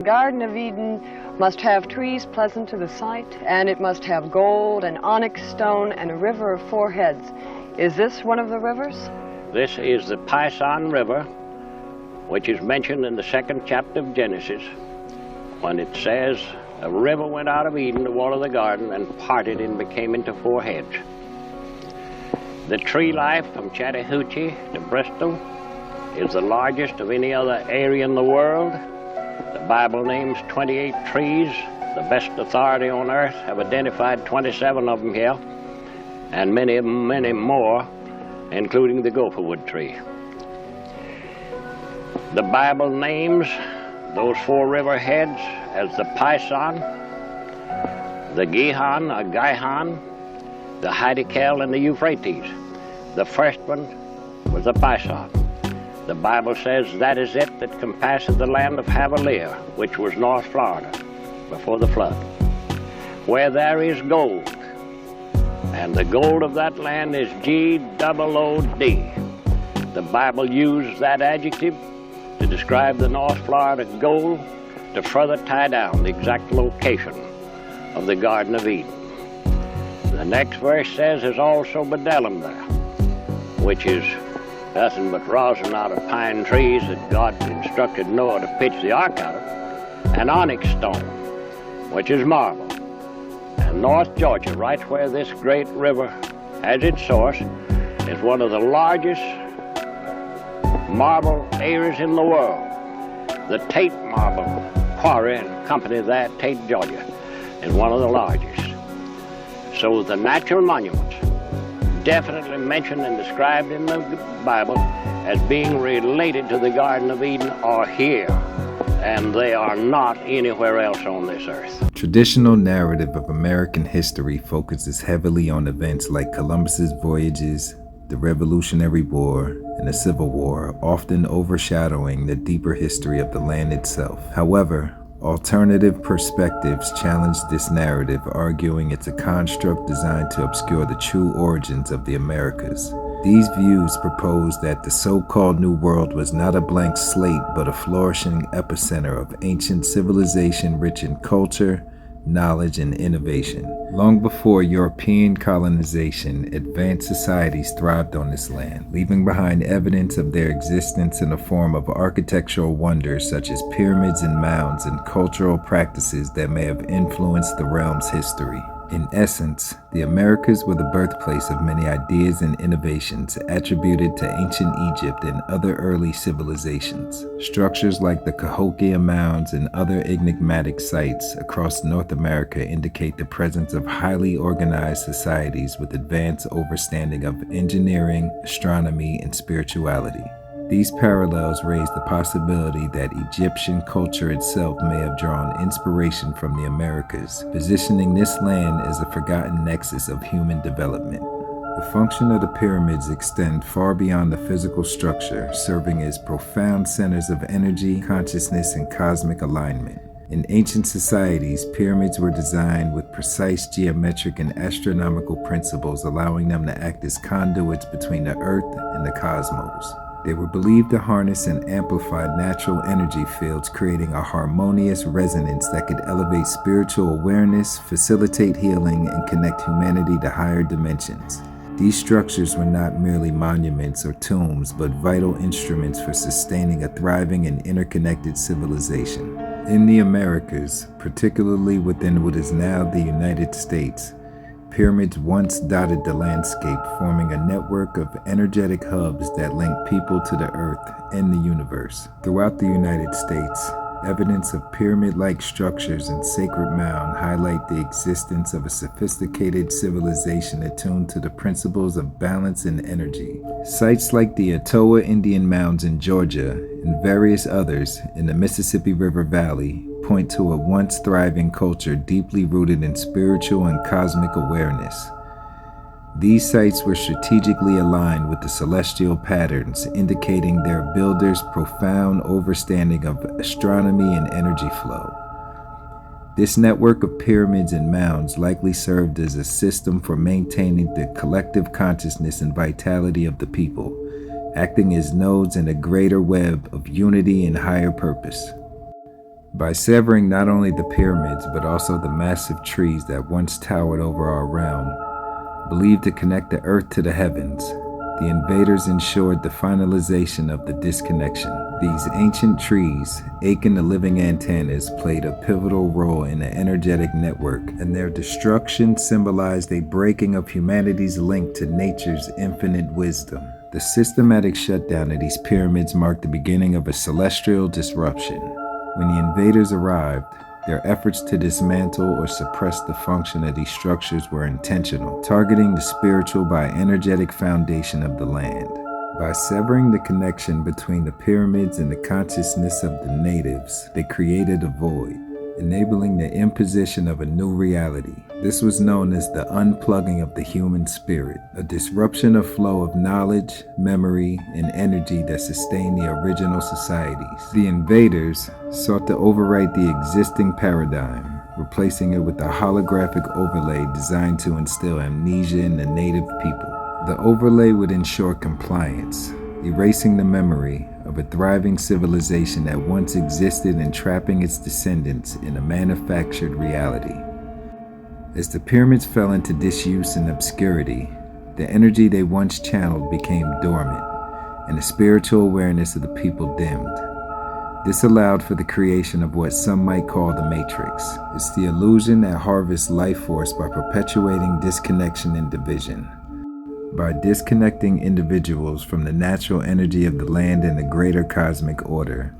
The Garden of Eden must have trees pleasant to the sight, and it must have gold and onyx stone and a river of four heads. Is this one of the rivers? This is the Pison River, which is mentioned in the 2nd chapter of Genesis, when it says, a river went out of Eden to water the garden and parted and became into four heads. The tree life from Chattahoochee to Bristol is the largest of any other area in the world. The Bible names 28 trees. The best authority on earth have identified 27 of them here, and many more, including the gopherwood tree. The Bible names those four river heads as the Pison, the Gihon or Gihon, the Hiddekel, and the Euphrates. The first one was the Pison. The Bible says that is it that compasseth the land of Havilah, which was North Florida before the flood, where there is gold, and the gold of that land is G-O-O-D. The Bible used that adjective to describe the North Florida gold to further tie down the exact location of the Garden of Eden. The next verse says there's also bdellium there, which is nothing but rosin out of pine trees that God instructed Noah to pitch the ark out of, and onyx stone, which is marble. And North Georgia, right where this great river has its source, is one of the largest marble areas in the world. The Tate Marble Quarry and Company there at Tate, Georgia, is one of the largest. So the natural monuments definitely mentioned and described in the Bible as being related to the Garden of Eden are here, and they are not anywhere else on this earth. Traditional narrative of American history focuses heavily on events like Columbus's voyages, the Revolutionary War, and the Civil War, often overshadowing the deeper history of the land itself. However, alternative perspectives challenge this narrative, arguing it's a construct designed to obscure the true origins of the Americas. These views propose that the so-called New World was not a blank slate, but a flourishing epicenter of ancient civilization rich in culture, knowledge, and innovation. Long before European colonization, advanced societies thrived on this land, leaving behind evidence of their existence in the form of architectural wonders such as pyramids and mounds, and cultural practices that may have influenced the realm's history. In essence, the Americas were the birthplace of many ideas and innovations attributed to ancient Egypt and other early civilizations. Structures like the Cahokia Mounds and other enigmatic sites across North America indicate the presence of highly organized societies with advanced understanding of engineering, astronomy, and spirituality. These parallels raise the possibility that Egyptian culture itself may have drawn inspiration from the Americas, positioning this land as a forgotten nexus of human development. The function of the pyramids extend far beyond the physical structure, serving as profound centers of energy, consciousness, and cosmic alignment. In ancient societies, pyramids were designed with precise geometric and astronomical principles, allowing them to act as conduits between the earth and the cosmos. They were believed to harness and amplify natural energy fields, creating a harmonious resonance that could elevate spiritual awareness, facilitate healing, and connect humanity to higher dimensions. These structures were not merely monuments or tombs, but vital instruments for sustaining a thriving and interconnected civilization. In the Americas, particularly within what is now the United States, pyramids once dotted the landscape, forming a network of energetic hubs that link people to the earth and the universe. Throughout the United States, evidence of pyramid-like structures and sacred mound highlight the existence of a sophisticated civilization attuned to the principles of balance and energy. Sites like the Etowah Indian Mounds in Georgia and various others in the Mississippi River Valley point to a once thriving culture deeply rooted in spiritual and cosmic awareness. These sites were strategically aligned with the celestial patterns, indicating their builders' profound understanding of astronomy and energy flow. This network of pyramids and mounds likely served as a system for maintaining the collective consciousness and vitality of the people, acting as nodes in a greater web of unity and higher purpose. By severing not only the pyramids but also the massive trees that once towered over our realm, believed to connect the earth to the heavens, the invaders ensured the finalization of the disconnection. These ancient trees, aching the living antennas, played a pivotal role in the energetic network, and their destruction symbolized a breaking of humanity's link to nature's infinite wisdom. The systematic shutdown of these pyramids marked the beginning of a celestial disruption. When the invaders arrived, their efforts to dismantle or suppress the function of these structures were intentional, targeting the spiritual bioenergetic foundation of the land. By severing the connection between the pyramids and the consciousness of the natives, they created a void, enabling the imposition of a new reality. This was known as the unplugging of the human spirit, a disruption of flow of knowledge, memory, and energy that sustained the original societies. The invaders sought to overwrite the existing paradigm, replacing it with a holographic overlay designed to instill amnesia in the native people. The overlay would ensure compliance, erasing the memory of a thriving civilization that once existed and trapping its descendants in a manufactured reality. As the pyramids fell into disuse and obscurity, the energy they once channeled became dormant, and the spiritual awareness of the people dimmed. This allowed for the creation of what some might call the Matrix. It's the illusion that harvests life force by perpetuating disconnection and division. By disconnecting individuals from the natural energy of the land and the greater cosmic order,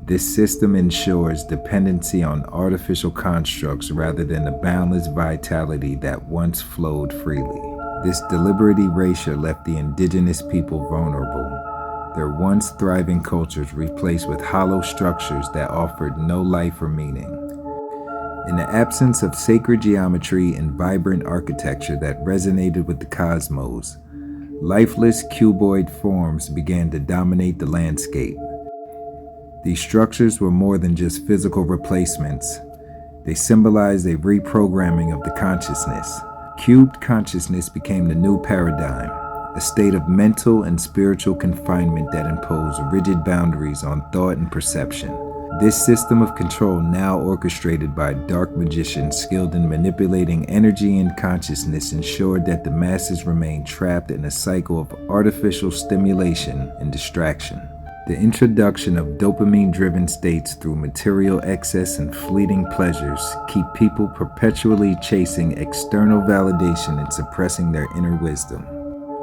this system ensures dependency on artificial constructs rather than the boundless vitality that once flowed freely. This deliberate erasure left the indigenous people vulnerable, their once thriving cultures replaced with hollow structures that offered no life or meaning. In the absence of sacred geometry and vibrant architecture that resonated with the cosmos, lifeless cuboid forms began to dominate the landscape. These structures were more than just physical replacements. They symbolized a reprogramming of the consciousness. Cubed consciousness became the new paradigm, a state of mental and spiritual confinement that imposed rigid boundaries on thought and perception. This system of control, now orchestrated by dark magicians skilled in manipulating energy and consciousness, ensured that the masses remained trapped in a cycle of artificial stimulation and distraction. The introduction of dopamine-driven states through material excess and fleeting pleasures keep people perpetually chasing external validation and suppressing their inner wisdom.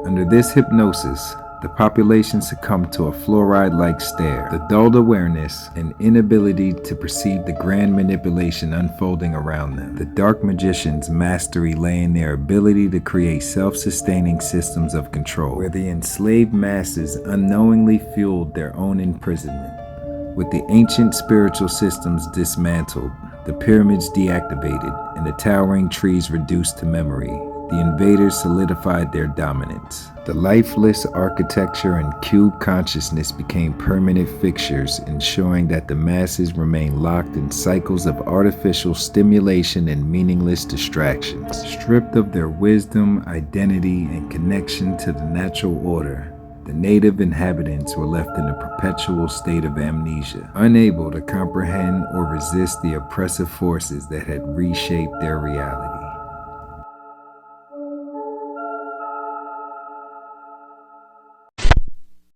Under this hypnosis, the population succumbed to a fluoride-like stare, the dulled awareness and inability to perceive the grand manipulation unfolding around them. The dark magician's mastery lay in their ability to create self-sustaining systems of control, where the enslaved masses unknowingly fueled their own imprisonment. With the ancient spiritual systems dismantled, the pyramids deactivated, and the towering trees reduced to memory, the invaders solidified their dominance. The lifeless architecture and cube consciousness became permanent fixtures, ensuring that the masses remained locked in cycles of artificial stimulation and meaningless distractions. Stripped of their wisdom, identity, and connection to the natural order, the native inhabitants were left in a perpetual state of amnesia, unable to comprehend or resist the oppressive forces that had reshaped their reality.